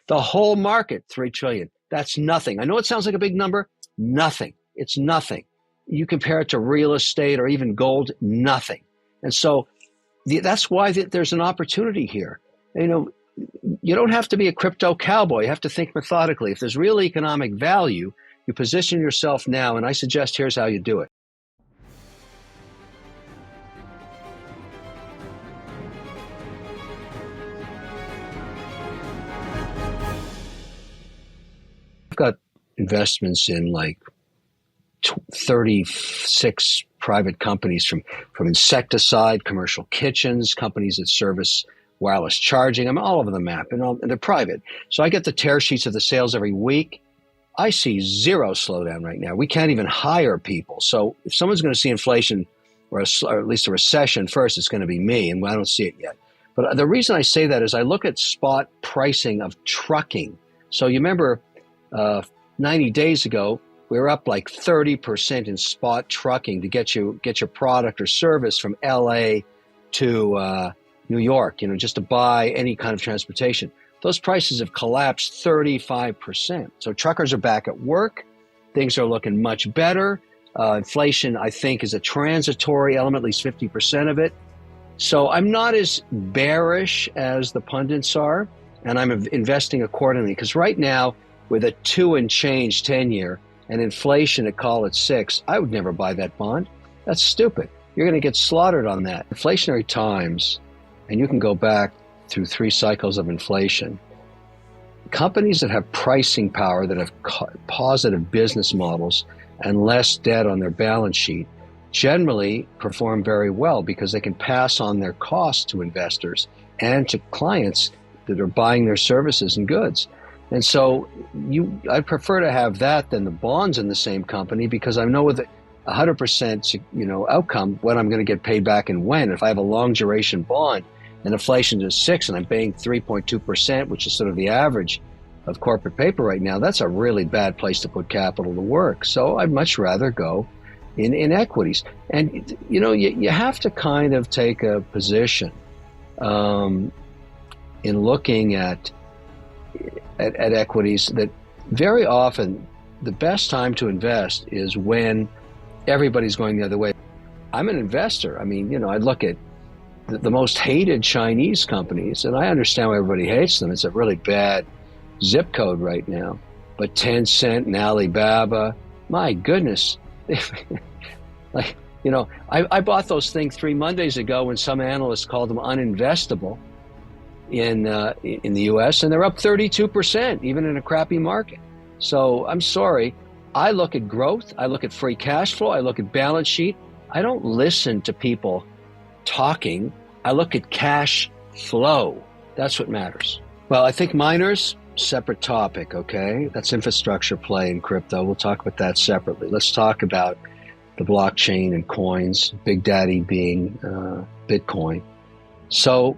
The whole market, 3 trillion. That's nothing. I know it sounds like a big number. Nothing. It's nothing. You compare it to real estate or even gold, nothing. And so that's why there's an opportunity here. You know, you don't have to be a crypto cowboy. You have to think methodically. If there's real economic value, you position yourself now, and I suggest here's how you do it. I've got investments in like 36 private companies from insecticide, commercial kitchens, companies that service wireless charging. I'm all over the map, and they're private. So I get the tear sheets of the sales every week. I see zero slowdown right now. We can't even hire people. So if someone's going to see inflation or at least a recession first, it's going to be me, and I don't see it yet. But the reason I say that is I look at spot pricing of trucking. So you remember 90 days ago, we were up like 30% in spot trucking to get your product or service from LA to New York, you know, just to buy any kind of transportation. Those prices have collapsed 35%. So truckers are back at work. Things are looking much better. Inflation, I think, is a transitory element, at least 50% of it. So I'm not as bearish as the pundits are, and I'm investing accordingly. Because right now, with a 2 and change 10-year and inflation at call it 6, I would never buy that bond. That's stupid. You're going to get slaughtered on that. Inflationary times, and you can go back through 3 cycles of inflation, companies that have pricing power, that have positive business models and less debt on their balance sheet, generally perform very well because they can pass on their costs to investors and to clients that are buying their services and goods. And so I'd prefer to have that than the bonds in the same company, because I know with 100% outcome what I'm going to get paid back and when. If I have a long duration bond and inflation is 6 and I'm paying 3.2%, which is sort of the average of corporate paper right now, that's a really bad place to put capital to work. So I'd much rather go in equities. And, you have to kind of take a position in looking at equities that very often the best time to invest is when everybody's going the other way. I'm an investor. I mean, I look at the most hated Chinese companies, and I understand why everybody hates them. It's a really bad zip code right now. But Tencent and Alibaba, my goodness. I bought those things 3 Mondays ago when some analysts called them uninvestable in the U.S., and they're up 32%, even in a crappy market. So I'm sorry. I look at growth. I look at free cash flow. I look at balance sheet. I don't listen to people talking. I look at cash flow. That's what matters. Well, I think miners, separate topic, okay? That's infrastructure play in crypto. We'll talk about that separately. Let's talk about the blockchain and coins, Big Daddy being Bitcoin. So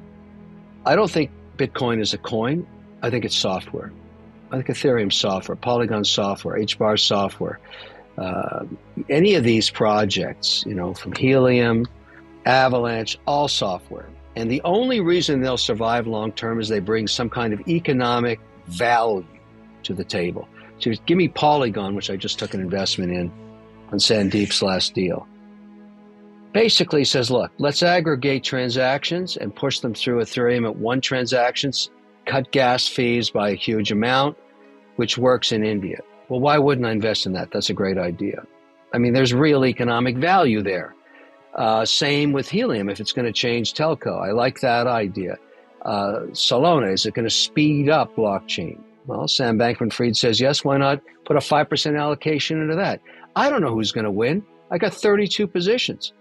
I don't think Bitcoin is a coin. I think it's software. I think Ethereum software, Polygon software, HBAR software, any of these projects, from Helium, Avalanche, all software. And the only reason they'll survive long term is they bring some kind of economic value to the table. So give me Polygon, which I just took an investment in on Sandeep's last deal. Basically says, look, let's aggregate transactions and push them through Ethereum at one transaction, cut gas fees by a huge amount, which works in India. Well, why wouldn't I invest in that? That's a great idea. I mean, there's real economic value there. Same with Helium, if it's going to change telco. I like that idea. Solana, is it going to speed up blockchain? Well, Sam Bankman-Fried says, yes, why not put a 5% allocation into that? I don't know who's going to win. I got 32 positions.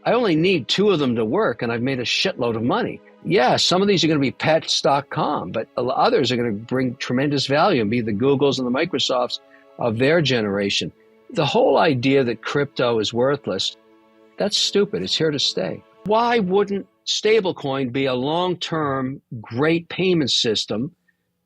I only need 2 of them to work, and I've made a shitload of money. Yeah, some of these are going to be pets.com, but others are going to bring tremendous value and be the Googles and the Microsofts of their generation. The whole idea that crypto is worthless, that's stupid. It's here to stay. Why wouldn't stablecoin be a long-term great payment system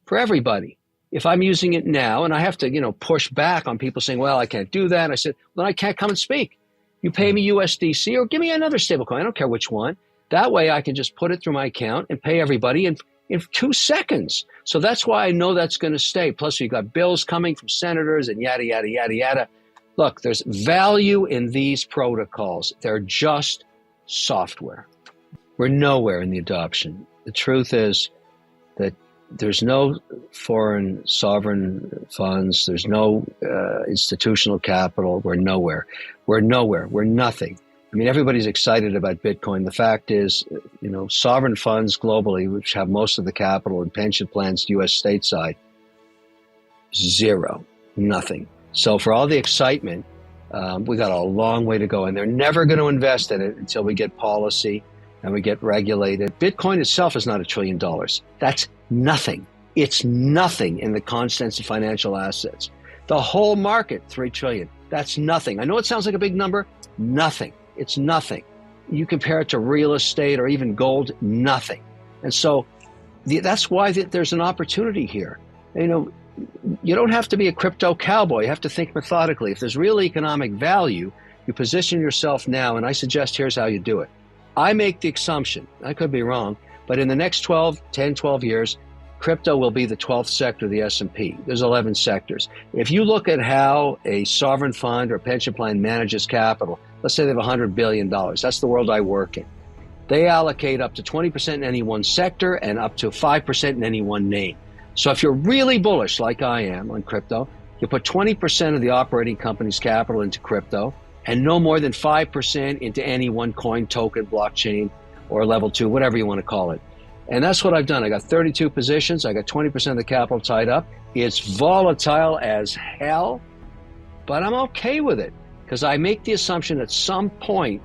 for everybody? If I'm using it now and I have to, push back on people saying, well, I can't do that. I said, well, then I can't come and speak. You pay me USDC or give me another stablecoin. I don't care which one. That way I can just put it through my account and pay everybody. And in 2 seconds. So that's why I know that's going to stay. Plus, you've got bills coming from senators and yada, yada, yada, yada. Look, there's value in these protocols. They're just software. We're nowhere in the adoption. The truth is that there's no foreign sovereign funds. There's no institutional capital. We're nowhere. We're nowhere. We're nothing. I mean, everybody's excited about Bitcoin. The fact is, sovereign funds globally, which have most of the capital and pension plans, U.S. stateside, zero, nothing. So for all the excitement, we got a long way to go, and they're never going to invest in it until we get policy and we get regulated. Bitcoin itself is not $1 trillion. That's nothing. It's nothing in the constants of financial assets. The whole market, $3 trillion. That's nothing. I know it sounds like a big number. Nothing. It's nothing. You compare it to real estate or even gold, nothing. And so that's why there's an opportunity here. You don't have to be a crypto cowboy. You have to think methodically. If there's real economic value, you position yourself now, and I suggest here's how you do it. I make the assumption, I could be wrong, but in the next 12 years, crypto will be the 12th sector of the S&P. There's 11 sectors. If you look at how a sovereign fund or pension plan manages capital, let's say they have $100 billion. That's the world I work in. They allocate up to 20% in any one sector and up to 5% in any one name. So if you're really bullish, like I am on crypto, you put 20% of the operating company's capital into crypto and no more than 5% into any one coin, token, blockchain, or level 2, whatever you want to call it. And that's what I've done. I got 32 positions. I got 20% of the capital tied up. It's volatile as hell, but I'm okay with it because I make the assumption at some point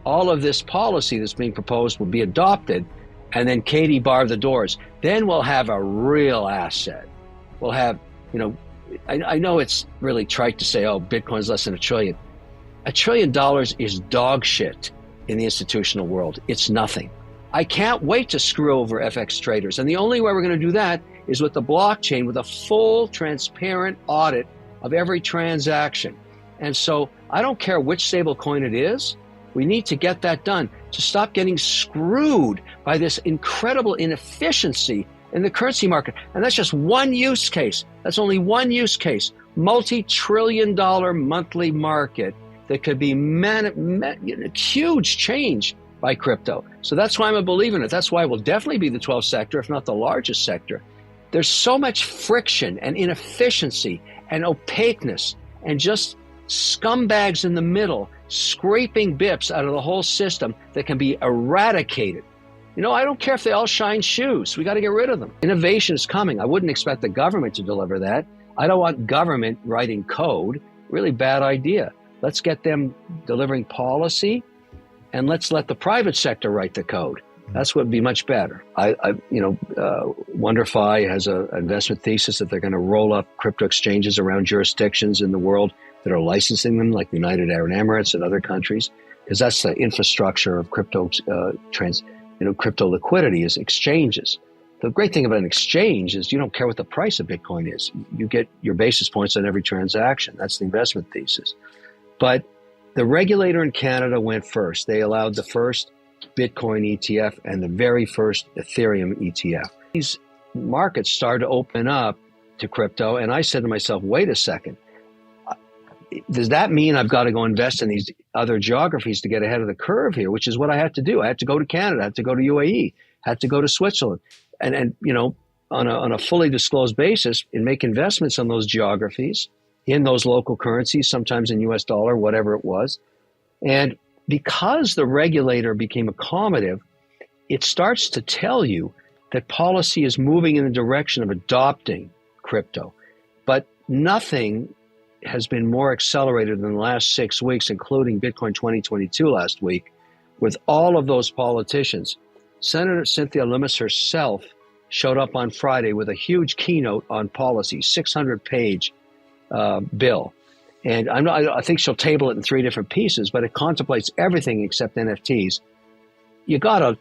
all of this policy that's being proposed will be adopted, and then Katie bar the doors. Then we'll have a real asset. We'll have, I know it's really trite to say, oh, Bitcoin's less than $1 trillion. $1 trillion is dog shit in the institutional world. It's nothing. I can't wait to screw over FX traders. And the only way we're going to do that is with the blockchain, with a full, transparent audit of every transaction. And so I don't care which stable coin it is. We need to get that done to stop getting screwed by this incredible inefficiency in the currency market. And that's just one use case. That's only one use case. Multi-trillion-dollar monthly market that could be huge change by crypto. So that's why I'm a believer in it. That's why it will definitely be the 12th sector, if not the largest sector. There's so much friction and inefficiency and opaqueness and just scumbags in the middle scraping bips out of the whole system that can be eradicated. I don't care if they all shine shoes. We got to get rid of them. Innovation is coming. I wouldn't expect the government to deliver that. I don't want government writing code. Really bad idea. Let's get them delivering policy, and let's let the private sector write the code. That's what would be much better. WonderFi has an investment thesis that they're going to roll up crypto exchanges around jurisdictions in the world that are licensing them, like the United Arab Emirates and other countries, because that's the infrastructure of crypto crypto liquidity is exchanges. The great thing about an exchange is you don't care what the price of Bitcoin is. You get your basis points on every transaction. That's the investment thesis. But the regulator in Canada went first. They allowed the first Bitcoin ETF and the very first Ethereum ETF. These markets started to open up to crypto, and I said to myself, wait a second. Does that mean I've got to go invest in these other geographies to get ahead of the curve here, which is what I had to do. I had to go to Canada, I had to go to UAE, had to go to Switzerland, and on a fully disclosed basis and make investments on those geographies in those local currencies, sometimes in US dollar, whatever it was. And because the regulator became accommodative, it starts to tell you that policy is moving in the direction of adopting crypto. But nothing has been more accelerated in the last 6 weeks, including Bitcoin 2022 last week, with all of those politicians. Senator Cynthia Lummis herself showed up on Friday with a huge keynote on policy, 600-page bill. And I think she'll table it in 3 different pieces, but it contemplates everything except NFTs. You gotta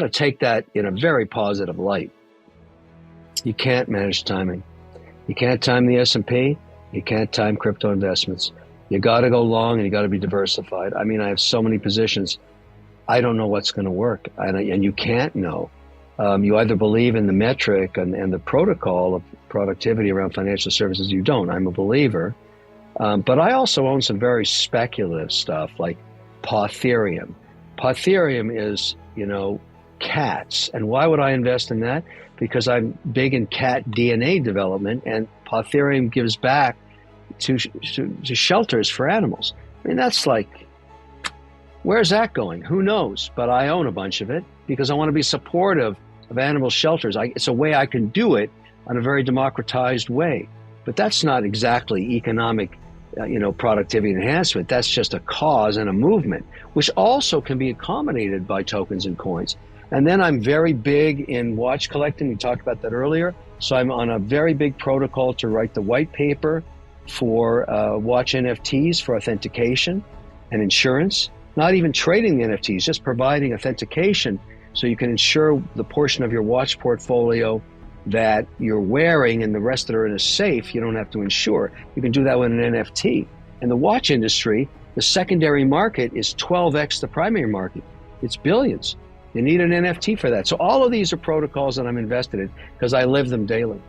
take that in a very positive light. You can't manage timing. You can't time the S&P. You can't time crypto investments. You got to go long and you got to be diversified. I mean, I have so many positions. I don't know what's going to work, and you can't know You either believe in the metric and the protocol of productivity around financial services, you don't. I'm a believer. But I also own some very speculative stuff like Pautherium. Pautherium is, cats. And why would I invest in that? Because I'm big in cat DNA development, and Pautherium gives back to shelters for animals. I mean, that's like, where's that going? Who knows? But I own a bunch of it because I want to be supportive of animal shelters. It's a way I can do it on a very democratized way. But that's not exactly economic, productivity enhancement. That's just a cause and a movement, which also can be accommodated by tokens and coins. And then I'm very big in watch collecting. We talked about that earlier. So I'm on a very big protocol to write the white paper for watch NFTs for authentication and insurance. Not even trading the NFTs, just providing authentication so you can insure the portion of your watch portfolio that you're wearing and the rest that are in a safe, you don't have to insure. You can do that with an NFT. In the watch industry, the secondary market is 12x the primary market. It's billions. You need an NFT for that. So all of these are protocols that I'm invested in because I live them daily.